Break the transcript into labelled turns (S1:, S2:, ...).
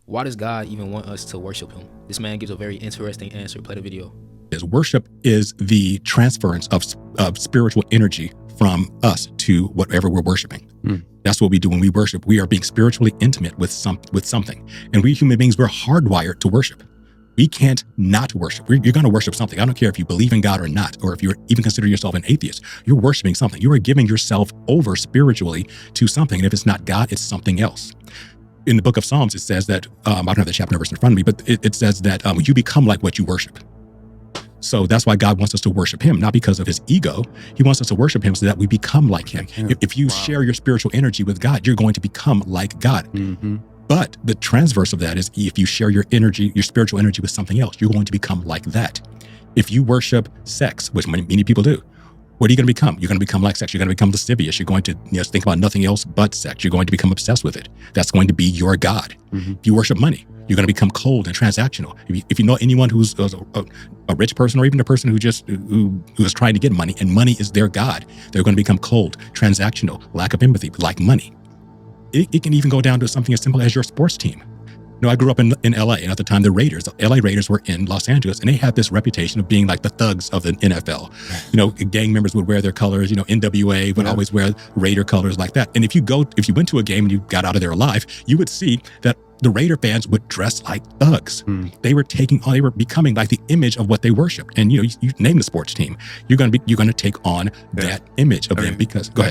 S1: Why does God even want us to worship him? This man gives a very interesting answer. Play the video.
S2: Worship is the transference of spiritual energy from us to whatever we're worshiping. That's what we do when we worship. We are being spiritually intimate with something. And we human beings, we're hardwired to worship. We can't not worship. You're going to worship something. I don't care if you believe in God or not, or if you even consider yourself an atheist. You're worshiping something. You are giving yourself over spiritually to something. And if it's not God, it's something else. In the book of Psalms, it says that, I don't have the chapter numbers in front of me, but it says that you become like what you worship. So that's why God wants us to worship him, not because of his ego. He wants us to worship him so that we become like him. If you share your spiritual energy with God, you're going to become like God. But the transverse of that is if you share your energy, your spiritual energy with something else, you're going to become like that. If you worship sex, which many people do, what are you going to become? You're going to become like sex. You're going to become lascivious. You're going to think about nothing else but sex. You're going to become obsessed with it. That's going to be your God. If you worship money, you're going to become cold and transactional. If you know anyone who's a rich person, or even a person who is trying to get money, and money is their God, they're going to become cold, transactional, lack of empathy, like money. It can even go down to something as simple as your sports team. I grew up in LA, and at the time, the LA Raiders were in Los Angeles, and they had this reputation of being like the thugs of the NFL. Gang members would wear their colors, NWA would always wear Raider colors like that. And if you went to a game and you got out of there alive, you would see that the Raider fans would dress like thugs. They were becoming like the image of what they worshiped. And you name the sports team, you're going to take on that image of them because, go ahead.